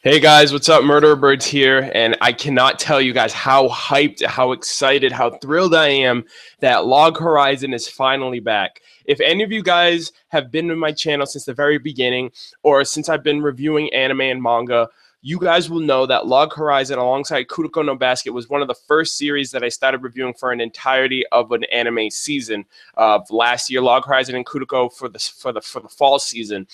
Hey guys, what's up? MurderofBirds here, and I cannot tell you guys how hyped, how excited, how thrilled I am that Log Horizon is finally back. If any of you guys have been to my channel since the very beginning, or since I've been reviewing anime and manga, you guys will know that Log Horizon, alongside Kuroko no Basket, was one of the first series that I started reviewing for an entirety of an anime season of last year. Log Horizon and Kuroko for the fall season,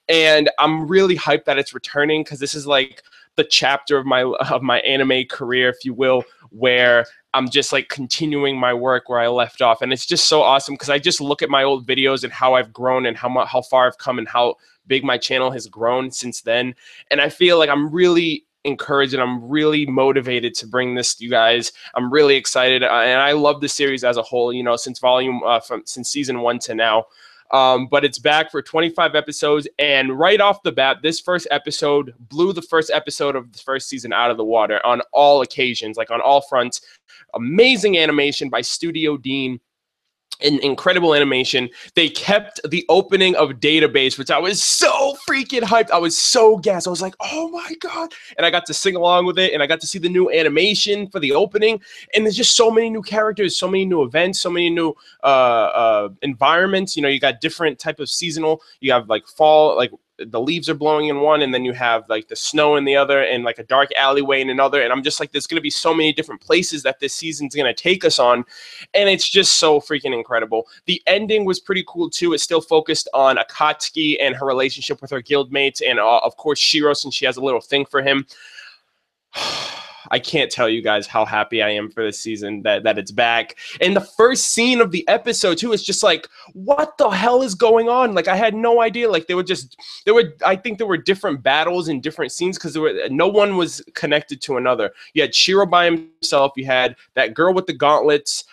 and I'm really hyped that it's returning because this is like the chapter of my anime career, if you will, where I'm just like continuing my work where I left off, and it's just so awesome because I just look at my old videos and how I've grown and how far I've come and how big my channel has grown since then, and I feel like I'm really encouraged and I'm really motivated to bring this to you guys. I'm really excited, and I love the series as a whole. You know, since season 1 to now. But it's back for 25 episodes, and right off the bat, this first episode blew the first episode of the first season out of the water on all occasions, like on all fronts. Amazing animation by Studio Dean. An incredible animation. They kept the opening of Database, which I was so freaking hyped. I was so gassed. I was like, oh my God. And I got to sing along with it, and I got to see the new animation for the opening. And there's just so many new characters, so many new events, so many new environments. You know, you got different type of seasonal. You have like fall, like the leaves are blowing in one, and then you have like the snow in the other, and like a dark alleyway in another. And I'm just like, there's going to be so many different places that this season's going to take us on, and it's just so freaking incredible. The ending was pretty cool too. It still focused on Akatsuki and her relationship with her guildmates, and of course Shiro, since she has a little thing for him. I can't tell you guys how happy I am for this season that it's back. And the first scene of the episode too is just like, what the hell is going on? Like, I had no idea. Like, I think there were different battles in different scenes because no one was connected to another. You had Shiro by himself. You had that girl with the gauntlets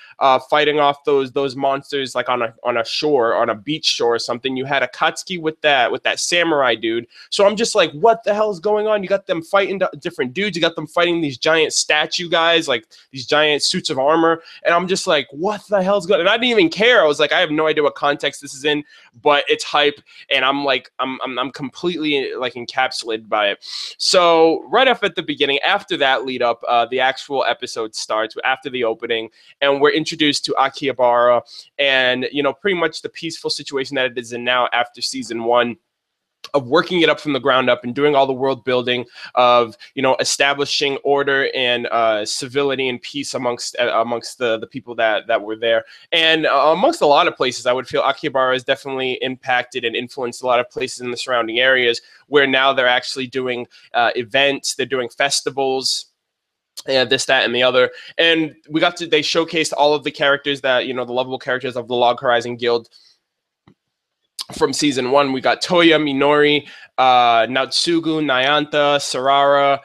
fighting off those monsters like on a shore, on a beach shore or something. You had Akatsuki with that samurai dude. So I'm just like, what the hell is going on? You got them fighting different dudes. You got them fighting these giant statue guys, like these giant suits of armor. And I'm just like, what the hell's going on? And I didn't even care. I was like, I have no idea what context this is in, but it's hype. And I'm like, I'm completely like encapsulated by it. So right off at the beginning, after that lead up, the actual episode starts after the opening, and we're introduced to Akihabara and, you know, pretty much the peaceful situation that it is in now after season 1, of working it up from the ground up and doing all the world building of, you know, establishing order and civility and peace amongst the people that were there. And amongst a lot of places, I would feel Akihabara has definitely impacted and influenced a lot of places in the surrounding areas, where now they're actually doing events, they're doing festivals, this, that, and the other. And they showcased all of the characters that, you know, the lovable characters of the Log Horizon Guild from season 1. We got Toya, Minori, Natsugu, Nayanta, Sarara,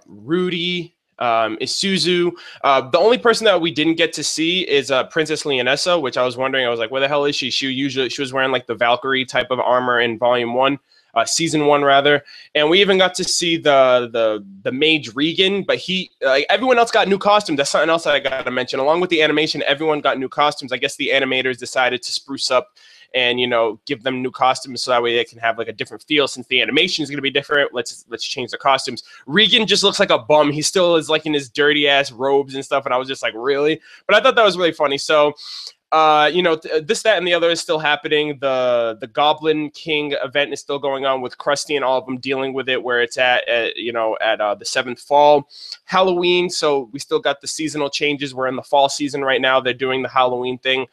Rudy, Isuzu. The only person that we didn't get to see is Princess Leonessa, which I was wondering. I was like, where the hell is she? She was wearing like the Valkyrie type of armor in volume 1. Season 1 rather, and we even got to see the mage Regan, but everyone else got new costumes. That's something else that I got to mention. Along with the animation, everyone got new costumes. I guess the animators decided to spruce up and, you know, give them new costumes so that way they can have like a different feel. Since the animation is going to be different, let's change the costumes. Regan just looks like a bum. He still is like in his dirty ass robes and stuff, and I was just like, really? But I thought that was really funny. So you know, this, that, and the other is still happening. The Goblin King event is still going on with Krusty and all of them dealing with it, where it's at you know, at the 7th fall. Halloween, so we still got the seasonal changes. We're in the fall season right now. They're doing the Halloween thing.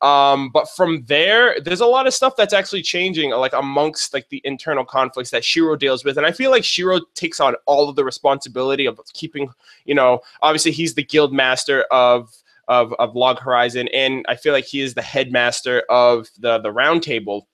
But from there's a lot of stuff that's actually changing, like amongst like the internal conflicts that Shiro deals with. And I feel like Shiro takes on all of the responsibility of keeping, you know, obviously he's the guild master of Log Horizon, and I feel like he is the headmaster of the round table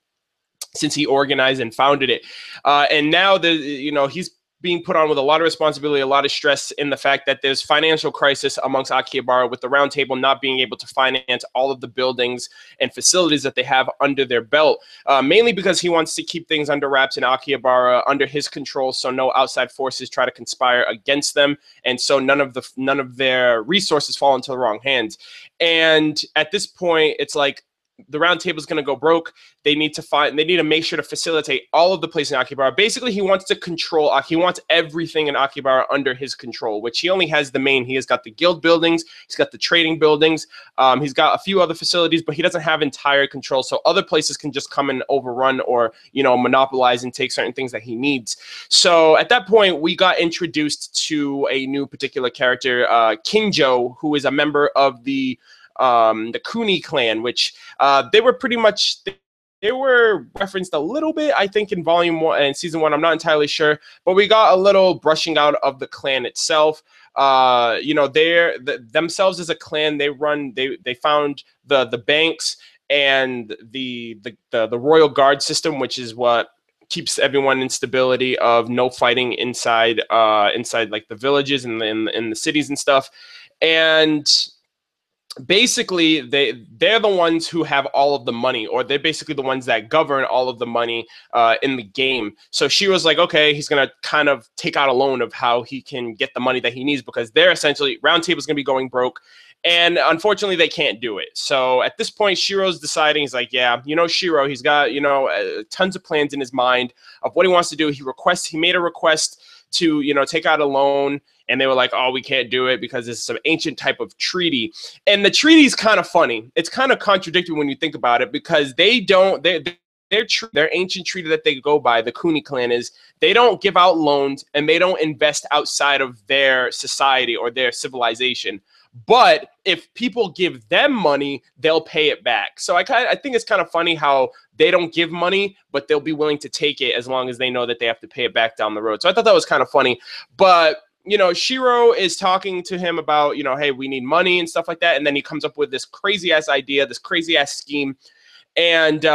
since he organized and founded it. And now you know, he's being put on with a lot of responsibility, a lot of stress in the fact that there's financial crisis amongst Akihabara, with the round table not being able to finance all of the buildings and facilities that they have under their belt, mainly because he wants to keep things under wraps in Akihabara, under his control, so no outside forces try to conspire against them, and so none of their resources fall into the wrong hands. And at this point, it's like, the round table is going to go broke. They need to make sure to facilitate all of the places in Akihabara. Basically, he wants to control, he wants everything in Akihabara under his control, which he only has the main. He has got the guild buildings, he's got the trading buildings, he's got a few other facilities, but he doesn't have entire control. So other places can just come and overrun or, you know, monopolize and take certain things that he needs. So at that point, we got introduced to a new particular character, Kinjo, who is a member of the Kuni clan, which they were pretty much, they were referenced a little bit, I think, in volume 1 and season 1. I'm not entirely sure, but we got a little brushing out of the clan itself. You know, themselves as a clan, they found the banks and the royal guard system, which is what keeps everyone in stability of no fighting inside like the villages and in the cities and stuff. And basically they're the ones who have all of the money, or they're basically the ones that govern all of the money in the game. So she was like, okay, he's gonna kind of take out a loan of how he can get the money that he needs, because they're essentially, Round Table's gonna be going broke. And unfortunately, they can't do it. So at this point, Shiro's deciding, he's like, yeah, you know, Shiro, he's got, you know, tons of plans in his mind of what he wants to do. He made a request to, you know, take out a loan. And they were like, oh, we can't do it because it's some ancient type of treaty. And the treaty is kind of funny. It's kind of contradictory when you think about it, because their ancient treaty that they go by, the Kuni clan, is they don't give out loans and they don't invest outside of their society or their civilization. But if people give them money, they'll pay it back. So I think it's kind of funny how they don't give money, but they'll be willing to take it as long as they know that they have to pay it back down the road. So I thought that was kind of funny. But you know, Shiro is talking to him about, you know, hey, we need money and stuff like that. And then he comes up with this crazy ass idea, this crazy ass scheme. And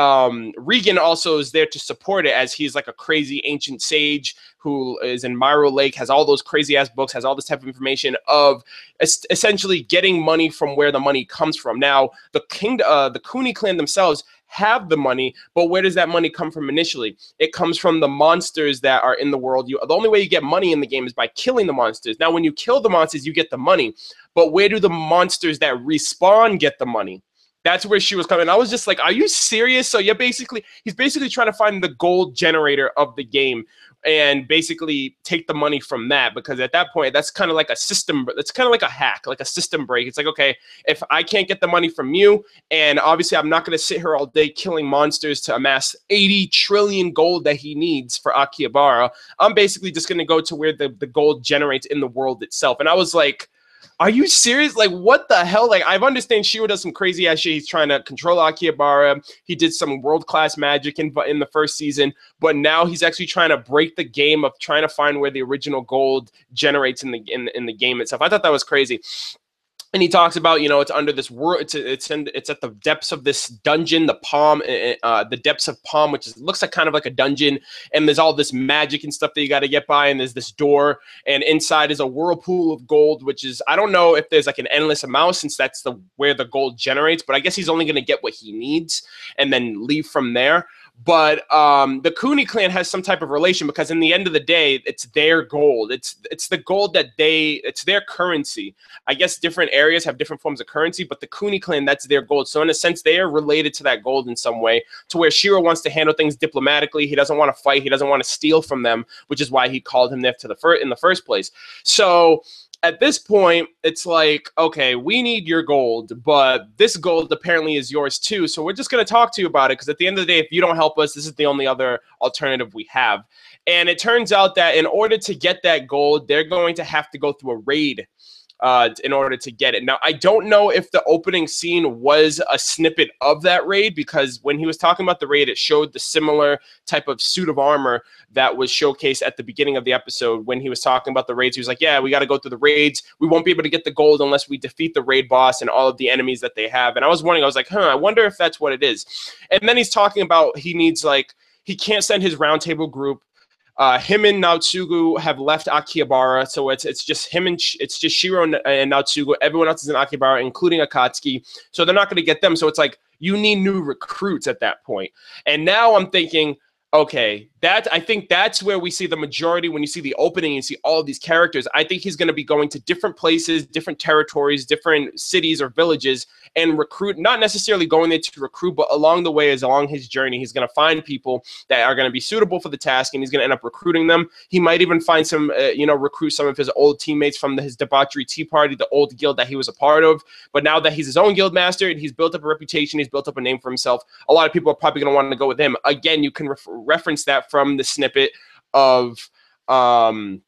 Regan also is there to support it, as he's like a crazy ancient sage who is in Myro Lake, has all those crazy ass books, has all this type of information of essentially getting money from where the money comes from. Now, the Kuni clan themselves have the money, but where does that money come from initially? It comes from the monsters that are in the world. The only way you get money in the game is by killing the monsters. Now, when you kill the monsters, you get the money. But where do the monsters that respawn get the money? That's where she was coming. I was just like, are you serious? So he's basically trying to find the gold generator of the game and basically take the money from that, because at that point, that's kind of like a system. It's kind of like a hack, like a system break. It's like, okay, if I can't get the money from you, and obviously I'm not going to sit here all day killing monsters to amass 80 trillion gold that he needs for Akihabara, I'm basically just going to go to where the gold generates in the world itself. And I was like, are you serious? Like, what the hell? Like, I understand Shiro does some crazy ass shit. He's trying to control Akihabara. He did some world-class magic in the first season, but now he's actually trying to break the game of trying to find where the original gold generates in the game itself. I thought that was crazy. And he talks about, you know, it's under this world. It's at the depths of this dungeon, the depths of Palm, which looks like kind of like a dungeon. And there's all this magic and stuff that you got to get by. And there's this door, and inside is a whirlpool of gold, which is, I don't know if there's like an endless amount, since that's where the gold generates. But I guess he's only going to get what he needs and then leave from there. But the Kuni clan has some type of relation, because in the end of the day, it's their gold. It's the gold that it's their currency. I guess different areas have different forms of currency, but the Kuni clan, that's their gold. So in a sense, they are related to that gold in some way, to where Shiro wants to handle things diplomatically. He doesn't want to fight. He doesn't want to steal from them, which is why he called him there in the first place. So at this point, it's like, okay, we need your gold, but this gold apparently is yours too. So we're just going to talk to you about it, because at the end of the day, if you don't help us, this is the only other alternative we have. And it turns out that in order to get that gold, they're going to have to go through a raid in order to get it. Now, I don't know if the opening scene was a snippet of that raid, because when he was talking about the raid, it showed the similar type of suit of armor that was showcased at the beginning of the episode. When he was talking about the raids, he was like, yeah, we got to go through the raids. We won't be able to get the gold unless we defeat the raid boss and all of the enemies that they have. And I was wondering, I was like, I wonder if that's what it is. And then he's talking about he can't send his roundtable group. Him and Naotsugu have left Akihabara, so it's just Shiro and Naotsugu. Everyone else is in Akihabara, including Akatsuki. So they're not going to get them. So it's like, you need new recruits at that point. And now I'm thinking, okay, I think that's where we see the majority. When you see the opening and see all of these characters, I think he's going to be going to different places, different territories, different cities or villages, and recruit, not necessarily going there to recruit, but along the way, as along his journey, he's going to find people that are going to be suitable for the task, and he's going to end up recruiting them. He might even find some, recruit some of his old teammates from his debauchery tea party, the old guild that he was a part of. But now that he's his own guild master and he's built up a reputation, he's built up a name for himself, a lot of people are probably going to want to go with him. Again, you can reference that from the snippet of the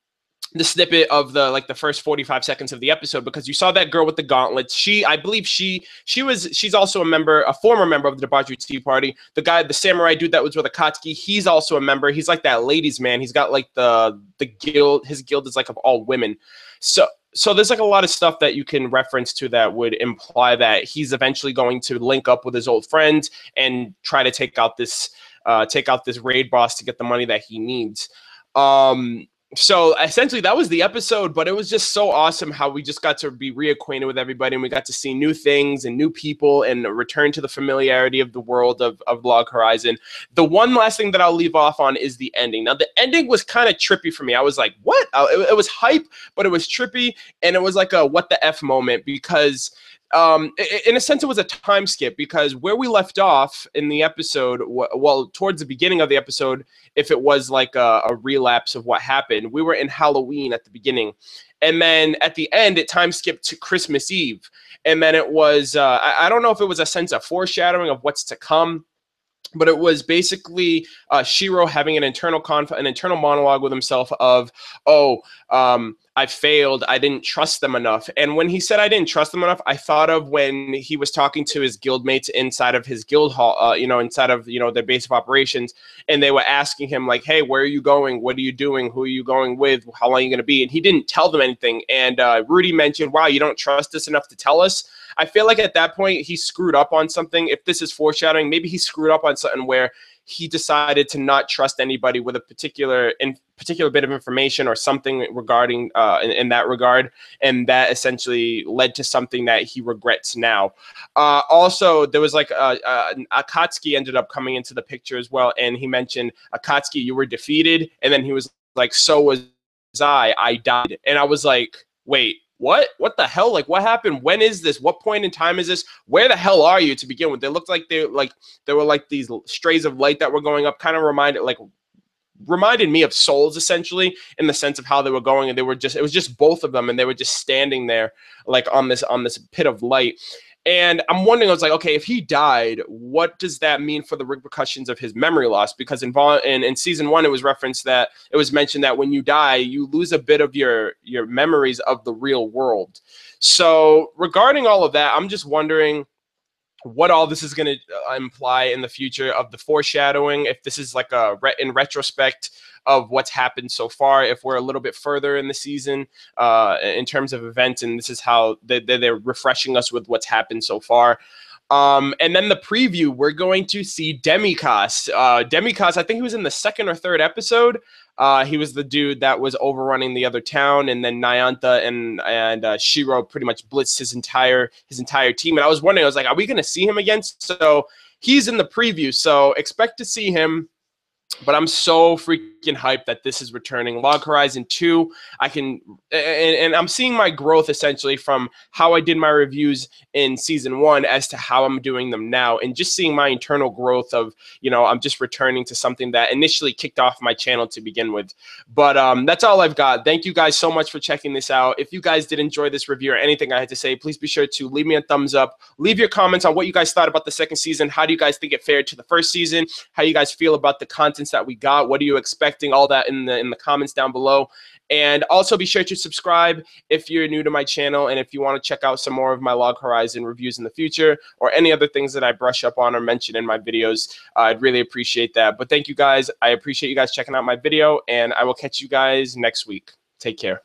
first 45 seconds of the episode, because you saw that girl with the gauntlets. I believe she's also a former member of the debauchery tea party. The samurai dude that was with Akatsuki, he's also a member. He's like that ladies' man. He's got like the guild. His guild is like of all women. So there's like a lot of stuff that you can reference to that would imply that he's eventually going to link up with his old friends and try to take out this raid boss to get the money that he needs. So essentially that was the episode, but it was just so awesome how we just got to be reacquainted with everybody, and we got to see new things and new people and return to the familiarity of the world of Log Horizon. The one last thing that I'll leave off on is the ending. Now, the ending was kind of trippy for me. I was like, what? It was hype, but it was trippy, and it was like a what the F moment, because in a sense, it was a time skip, because where we left off in the episode, well, towards the beginning of the episode, if it was like a relapse of what happened, we were in Halloween at the beginning. And then at the end, it time skipped to Christmas Eve. And then it was, I don't know if it was a sense of foreshadowing of what's to come, but it was basically Shiro having an internal monologue with himself of, I failed. I didn't trust them enough. And when he said I didn't trust them enough, I thought of when he was talking to his guildmates inside of his guild hall, inside of, their base of operations. And they were asking him like, hey, where are you going? What are you doing? Who are you going with? How long are you going to be? And he didn't tell them anything. And Rudy mentioned, wow, you don't trust us enough to tell us. I feel like at that point he screwed up on something. If this is foreshadowing, maybe he screwed up on something where he decided to not trust anybody with a particular bit of information or something regarding in that regard, and that essentially led to something that he regrets now. Also, there was like Akatsuki ended up coming into the picture as well, and he mentioned, Akatsuki, you were defeated, and then he was like, so was I died. And I was like, wait, what the hell? Like, what happened? When is this? What point in time is this? Where the hell are you to begin with? They looked like they were like these strays of light that were going up, kind of reminded me of souls, essentially, in the sense of how they were going, and it was just both of them, and they were just standing there like on this pit of light. And I'm wondering, I was like, okay, if he died, what does that mean for the repercussions of his memory loss? Because in season 1, it was mentioned that when you die, you lose a bit of your memories of the real world. So regarding all of that, I'm just wondering what all this is going to imply in the future of the foreshadowing, if this is like in retrospect of what's happened so far, if we're a little bit further in the season in terms of events, and this is how they're refreshing us with what's happened so far. And then the preview, we're going to see Demikos. Demikos, I think he was in the 2nd or 3rd episode. He was the dude that was overrunning the other town, and then Nayanta and Shiro pretty much blitzed his entire team. And I was wondering, I was like, are we going to see him again? So he's in the preview, so expect to see him. But I'm so freaking hyped that this is returning. Log Horizon 2, and I'm seeing my growth essentially from how I did my reviews in season 1 as to how I'm doing them now, and just seeing my internal growth of, I'm just returning to something that initially kicked off my channel to begin with. But that's all I've got. Thank you guys so much for checking this out. If you guys did enjoy this review or anything I had to say, please be sure to leave me a thumbs up. Leave your comments on what you guys thought about the 2nd season. How do you guys think it fared to the 1st season? How you guys feel about the content that we got? What are you expecting? All that in the comments down below. And also be sure to subscribe if you're new to my channel, and if you want to check out some more of my Log Horizon reviews in the future, or any other things that I brush up on or mention in my videos, I'd really appreciate that. But thank you guys. I appreciate you guys checking out my video, and I will catch you guys next week. Take care.